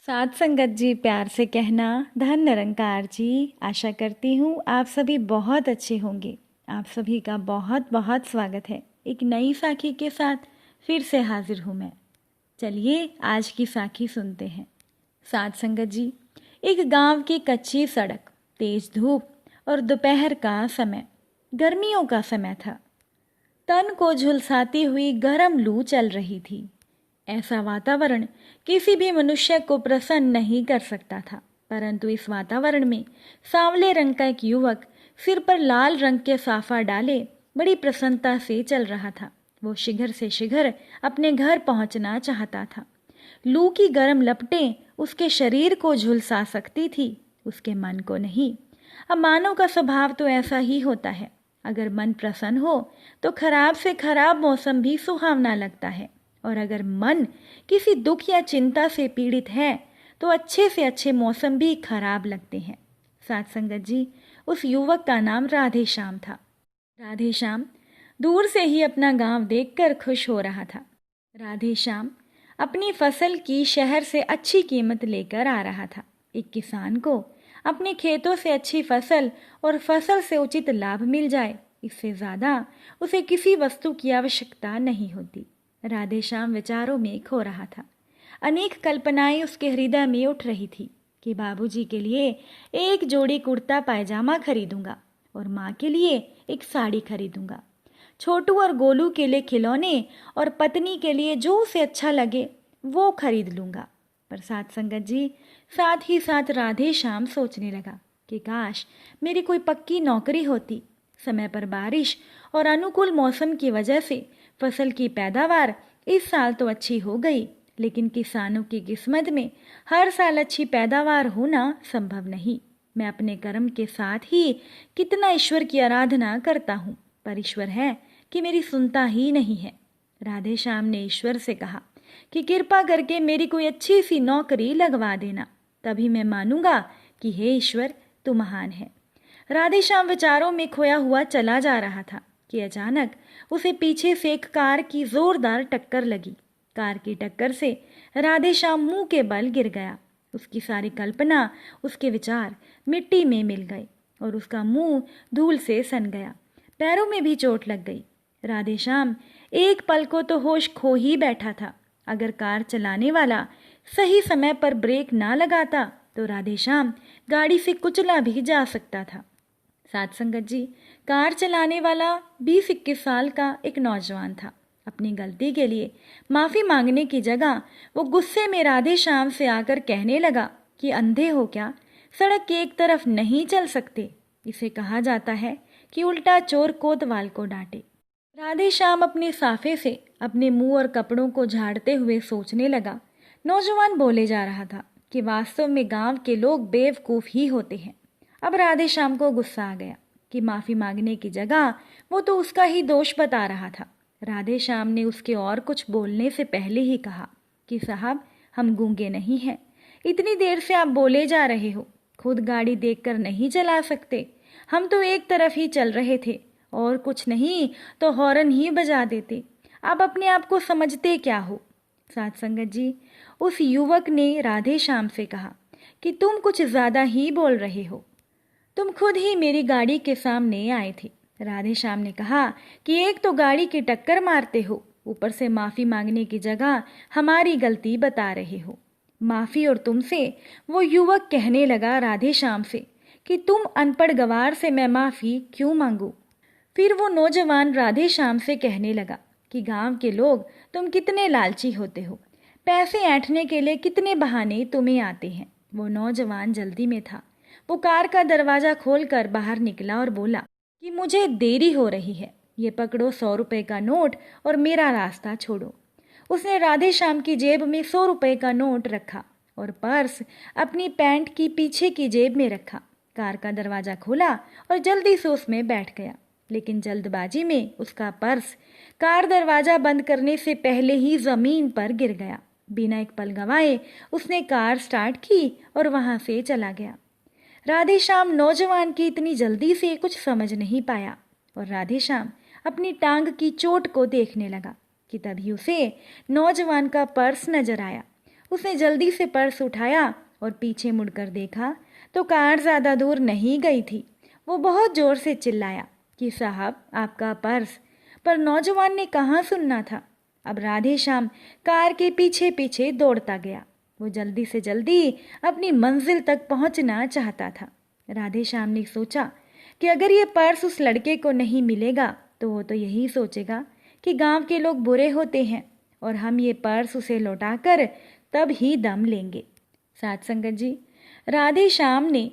साथ संगत जी, प्यार से कहना धन निरंकार जी। आशा करती हूँ आप सभी बहुत अच्छे होंगे। आप सभी का बहुत बहुत स्वागत है। एक नई साखी के साथ फिर से हाजिर हूँ मैं। चलिए आज की साखी सुनते हैं। साथ संगत जी, एक गांव की कच्ची सड़क, तेज धूप और दोपहर का समय, गर्मियों का समय था। तन को झुलसाती हुई गर्म लू चल रही थी। ऐसा वातावरण किसी भी मनुष्य को प्रसन्न नहीं कर सकता था, परंतु इस वातावरण में सांवले रंग का एक युवक सिर पर लाल रंग के साफा डाले बड़ी प्रसन्नता से चल रहा था। वो शीघ्र से शीघ्र अपने घर पहुंचना चाहता था। लू की गर्म लपटें उसके शरीर को झुलसा सकती थी, उसके मन को नहीं। अब मानव का स्वभाव तो ऐसा ही होता है। अगर मन प्रसन्न हो तो खराब से खराब मौसम भी सुहावना लगता है, और अगर मन किसी दुख या चिंता से पीड़ित है तो अच्छे से अच्छे मौसम भी खराब लगते हैं। साथ संगत जी, उस युवक का नाम राधे श्याम था। राधे श्याम दूर से ही अपना गांव देखकर खुश हो रहा था। राधे श्याम अपनी फसल की शहर से अच्छी कीमत लेकर आ रहा था। एक किसान को अपने खेतों से अच्छी फसल और फसल से उचित लाभ मिल जाए, इससे ज़्यादा उसे किसी वस्तु की आवश्यकता नहीं होती। राधे श्याम विचारों में खो रहा था। अनेक कल्पनाएं उसके हृदय में उठ रही थी कि बाबूजी के लिए एक जोड़ी कुर्ता पायजामा खरीदूंगा और माँ के लिए एक साड़ी खरीदूंगा। छोटू और गोलू के लिए खिलौने और पत्नी के लिए जो उसे अच्छा लगे वो खरीद लूंगा। पर साथ संगत जी, साथ ही साथ राधे श्याम सोचने लगा कि काश मेरी कोई पक्की नौकरी होती। समय पर बारिश और अनुकूल मौसम की वजह से फसल की पैदावार इस साल तो अच्छी हो गई, लेकिन किसानों की किस्मत में हर साल अच्छी पैदावार होना संभव नहीं। मैं अपने कर्म के साथ ही कितना ईश्वर की आराधना करता हूँ, पर ईश्वर है कि मेरी सुनता ही नहीं है। राधे श्याम ने ईश्वर से कहा कि कृपा करके मेरी कोई अच्छी सी नौकरी लगवा देना, तभी मैं मानूंगा कि हे ईश्वर, तू महान है। राधे श्याम विचारों में खोया हुआ चला जा रहा था कि अचानक उसे पीछे से एक कार की जोरदार टक्कर लगी। कार की टक्कर से राधे श्याम मुंह के बल गिर गया। उसकी सारी कल्पना, उसके विचार मिट्टी में मिल गए और उसका मुंह धूल से सन गया। पैरों में भी चोट लग गई। राधे श्याम एक पल को तो होश खो ही बैठा था। अगर कार चलाने वाला सही समय पर ब्रेक ना लगाता तो राधे श्याम गाड़ी से कुचला भी जा सकता था। साथ संगत जी, कार चलाने वाला 20-21 साल का एक नौजवान था। अपनी गलती के लिए माफ़ी मांगने की जगह वो गुस्से में राधे श्याम से आकर कहने लगा कि अंधे हो क्या, सड़क की एक तरफ नहीं चल सकते। इसे कहा जाता है कि उल्टा चोर कोतवाल को डांटे। राधे श्याम अपने साफे से अपने मुंह और कपड़ों को झाड़ते हुए सोचने लगा। नौजवान बोले जा रहा था कि वास्तव में गांव के लोग बेवकूफ़ ही होते हैं। अब राधे श्याम को गुस्सा आ गया कि माफ़ी मांगने की जगह वो तो उसका ही दोष बता रहा था। राधे श्याम ने उसके और कुछ बोलने से पहले ही कहा कि साहब, हम गूंगे नहीं हैं। इतनी देर से आप बोले जा रहे हो, खुद गाड़ी देखकर नहीं चला सकते। हम तो एक तरफ ही चल रहे थे और कुछ नहीं तो हॉर्न ही बजा देते। आप अपने आप को समझते क्या हो? साथ संगत जी, उस युवक ने राधे श्याम से कहा कि तुम कुछ ज़्यादा ही बोल रहे हो। तुम खुद ही मेरी गाड़ी के सामने आए थे। राधे श्याम ने कहा कि एक तो गाड़ी की टक्कर मारते हो, ऊपर से माफ़ी मांगने की जगह हमारी गलती बता रहे हो। माफ़ी और तुमसे? वो युवक कहने लगा राधे श्याम से कि तुम अनपढ़ गवार से मैं माफ़ी क्यों मांगूं? फिर वो नौजवान राधे श्याम से कहने लगा कि गांव के लोग तुम कितने लालची होते हो, पैसे ऐंठने के लिए कितने बहाने तुम्हें आते हैं। वो नौजवान जल्दी में था। वो कार का दरवाज़ा खोलकर बाहर निकला और बोला कि मुझे देरी हो रही है, ये पकड़ो 100 रुपये का नोट और मेरा रास्ता छोड़ो। उसने राधे श्याम की जेब में 100 रुपये का नोट रखा और पर्स अपनी पैंट की पीछे की जेब में रखा। कार का दरवाज़ा खोला और जल्दी से उसमें बैठ गया, लेकिन जल्दबाजी में उसका पर्स कार दरवाज़ा बंद करने से पहले ही ज़मीन पर गिर गया। बिना एक पल गंवाए उसने कार स्टार्ट की और वहाँ से चला गया। राधे श्याम नौजवान की इतनी जल्दी से कुछ समझ नहीं पाया और राधे श्याम अपनी टांग की चोट को देखने लगा कि तभी उसे नौजवान का पर्स नजर आया। उसने जल्दी से पर्स उठाया और पीछे मुड़कर देखा तो कार ज़्यादा दूर नहीं गई थी। वो बहुत ज़ोर से चिल्लाया कि साहब आपका पर्स, पर नौजवान ने कहाँ सुनना था। अब राधे श्याम कार के पीछे पीछे दौड़ता गया। वो जल्दी से जल्दी अपनी मंजिल तक पहुंचना चाहता था। राधे श्याम ने सोचा कि अगर ये पर्स उस लड़के को नहीं मिलेगा तो वो तो यही सोचेगा कि गांव के लोग बुरे होते हैं और हम ये पर्स उसे लौटाकर तब ही दम लेंगे। साथ संगत जी, राधे श्याम ने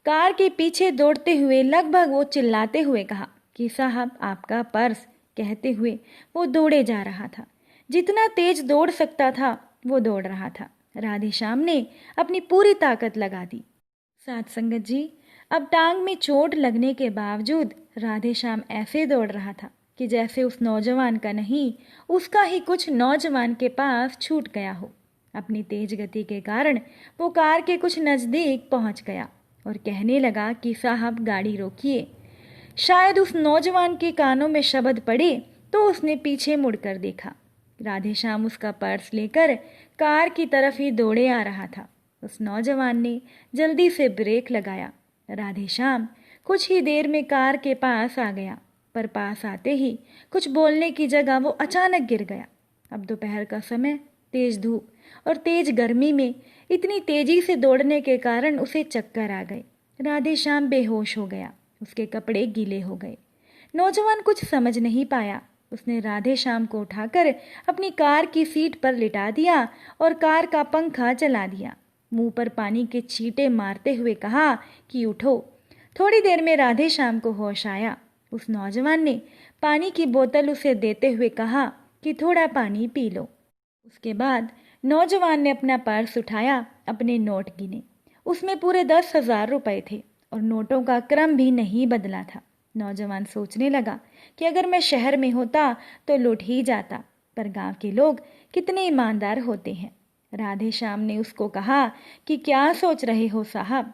कार के पीछे दौड़ते हुए लगभग वो चिल्लाते हुए कहा कि साहब आपका पर्स, कहते हुए वो दौड़े जा रहा था। जितना तेज दौड़ सकता था वो दौड़ रहा था। राधे श्याम ने अपनी पूरी ताकत लगा दी। साथ संगत जी, अब टांग में चोट लगने के बावजूद राधे श्याम ऐसे दौड़ रहा था कि जैसे उस नौजवान का नहीं, उसका ही कुछ नौजवान के पास छूट गया हो। अपनी तेज गति के कारण वो कार के कुछ नज़दीक पहुंच गया और कहने लगा कि साहब गाड़ी रोकिए। शायद उस नौजवान के कानों में शब्द पड़े तो उसने पीछे मुड़कर देखा। राधे श्याम उसका पर्स लेकर कार की तरफ ही दौड़े आ रहा था। उस नौजवान ने जल्दी से ब्रेक लगाया। राधे श्याम कुछ ही देर में कार के पास आ गया, पर पास आते ही कुछ बोलने की जगह वो अचानक गिर गया। अब दोपहर का समय, तेज धूप और तेज गर्मी में इतनी तेजी से दौड़ने के कारण उसे चक्कर आ गए। राधे श्याम बेहोश हो गया, उसके कपड़े गीले हो गए। नौजवान कुछ समझ नहीं पाया। उसने राधे श्याम को उठाकर अपनी कार की सीट पर लिटा दिया और कार का पंखा चला दिया। मुंह पर पानी के छींटे मारते हुए कहा कि उठो। थोड़ी देर में राधे श्याम को होश आया। उस नौजवान ने पानी की बोतल उसे देते हुए कहा कि थोड़ा पानी पी लो। उसके बाद नौजवान ने अपना पर्स उठाया, अपने नोट गिने। उसमें पूरे 10,000 रुपए थे और नोटों का क्रम भी नहीं बदला था। नौजवान सोचने लगा कि अगर मैं शहर में होता तो लूट ही जाता, पर गांव के लोग कितने ईमानदार होते हैं। राधे श्याम ने उसको कहा कि क्या सोच रहे हो साहब।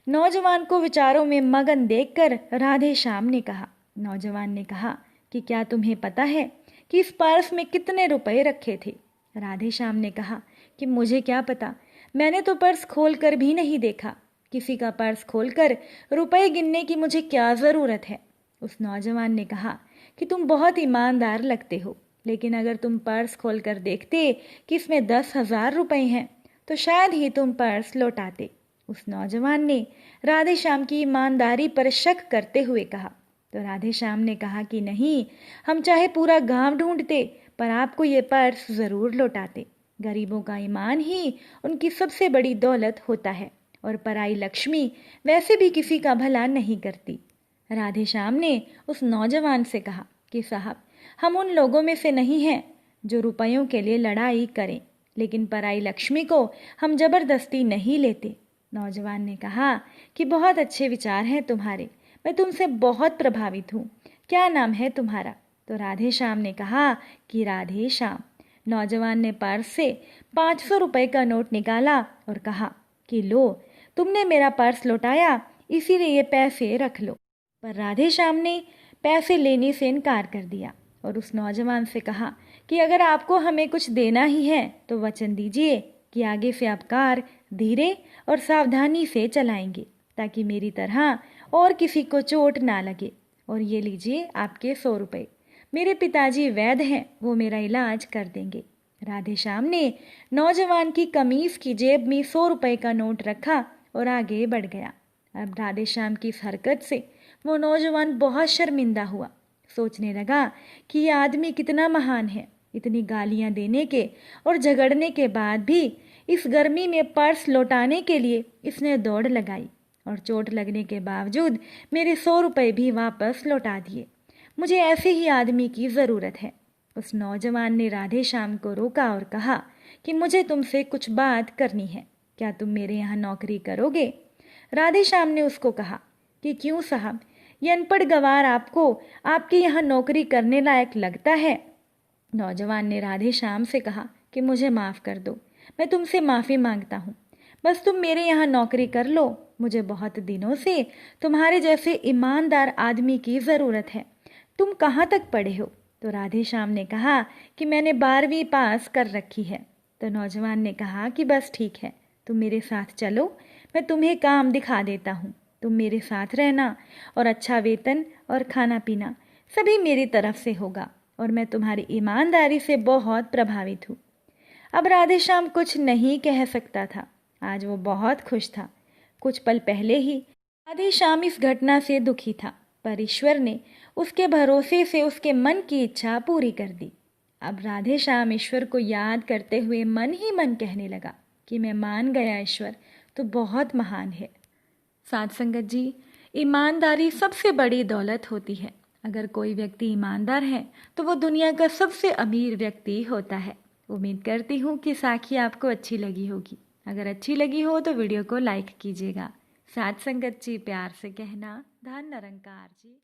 नौजवान को विचारों में मगन देखकर राधे श्याम ने कहा, नौजवान ने कहा कि क्या तुम्हें पता है कि इस पर्स में कितने रुपए रखे थे। राधे श्याम ने कहा कि मुझे क्या पता, मैंने तो पर्स खोल कर भी नहीं देखा। किसी का पर्स खोलकर रुपए गिनने की मुझे क्या ज़रूरत है। उस नौजवान ने कहा कि तुम बहुत ईमानदार लगते हो, लेकिन अगर तुम पर्स खोलकर देखते कि इसमें 10,000 रुपए हैं तो शायद ही तुम पर्स लौटाते। उस नौजवान ने राधे श्याम की ईमानदारी पर शक करते हुए कहा। तो राधे श्याम ने कहा कि नहीं, हम चाहे पूरा गांव ढूंढते पर आपको ये पर्स ज़रूर लौटाते। गरीबों का ईमान ही उनकी सबसे बड़ी दौलत होता है और पराई लक्ष्मी वैसे भी किसी का भला नहीं करती। राधे श्याम ने उस नौजवान से कहा कि साहब, हम उन लोगों में से नहीं हैं जो रुपयों के लिए लड़ाई करें, लेकिन पराई लक्ष्मी को हम जबरदस्ती नहीं लेते। नौजवान ने कहा कि बहुत अच्छे विचार हैं तुम्हारे, मैं तुमसे बहुत प्रभावित हूँ। क्या नाम है तुम्हारा? तो राधे श्याम ने कहा कि राधे श्याम। नौजवान ने पर्स से 500 रुपए का नोट निकाला और कहा कि लो, तुमने मेरा पर्स लौटाया, इसीलिए ये पैसे रख लो। पर राधे श्याम ने पैसे लेने से इनकार कर दिया और उस नौजवान से कहा कि अगर आपको हमें कुछ देना ही है तो वचन दीजिए कि आगे से आप कार धीरे और सावधानी से चलाएंगे, ताकि मेरी तरह और किसी को चोट ना लगे। और ये लीजिए आपके 100 रुपये। मेरे पिताजी वैद्य हैं, वो मेरा इलाज कर देंगे। राधे श्याम ने नौजवान की कमीज की जेब में 100 रुपये का नोट रखा और आगे बढ़ गया। अब राधे श्याम की इस हरकत से वो नौजवान बहुत शर्मिंदा हुआ। सोचने लगा कि ये आदमी कितना महान है। इतनी गालियां देने के और झगड़ने के बाद भी इस गर्मी में पर्स लौटाने के लिए इसने दौड़ लगाई और चोट लगने के बावजूद मेरे 100 रुपये भी वापस लौटा दिए। मुझे ऐसे ही आदमी की ज़रूरत है। उस नौजवान ने राधे श्याम को रोका और कहा कि मुझे तुमसे कुछ बात करनी है, क्या तुम मेरे यहाँ नौकरी करोगे? राधे श्याम ने उसको कहा कि क्यों साहब, ये अनपढ़ गंवार आपको आपके यहाँ नौकरी करने लायक लगता है? नौजवान ने राधे श्याम से कहा कि मुझे माफ़ कर दो, मैं तुमसे माफ़ी मांगता हूँ। बस तुम मेरे यहाँ नौकरी कर लो, मुझे बहुत दिनों से तुम्हारे जैसे ईमानदार आदमी की ज़रूरत है। तुम कहाँ तक पढ़े हो? तो राधे श्याम ने कहा कि मैंने 12वीं पास कर रखी है। तो नौजवान ने कहा कि बस ठीक है, तुम मेरे साथ चलो, मैं तुम्हें काम दिखा देता हूँ। तुम मेरे साथ रहना और अच्छा वेतन और खाना पीना सभी मेरी तरफ से होगा और मैं तुम्हारी ईमानदारी से बहुत प्रभावित हूँ। अब राधेश्याम कुछ नहीं कह सकता था। आज वो बहुत खुश था। कुछ पल पहले ही राधेश्याम इस घटना से दुखी था, पर ईश्वर ने उसके भरोसे से उसके मन की इच्छा पूरी कर दी। अब राधेश्याम ईश्वर को याद करते हुए मन ही मन कहने लगा कि मैं मान गया, ईश्वर तो बहुत महान है। साध संगत जी, ईमानदारी सबसे बड़ी दौलत होती है। अगर कोई व्यक्ति ईमानदार है तो वो दुनिया का सबसे अमीर व्यक्ति होता है। उम्मीद करती हूँ कि साखी आपको अच्छी लगी होगी। अगर अच्छी लगी हो तो वीडियो को लाइक कीजिएगा। साध संगत जी, प्यार से कहना, धन निरंकार जी।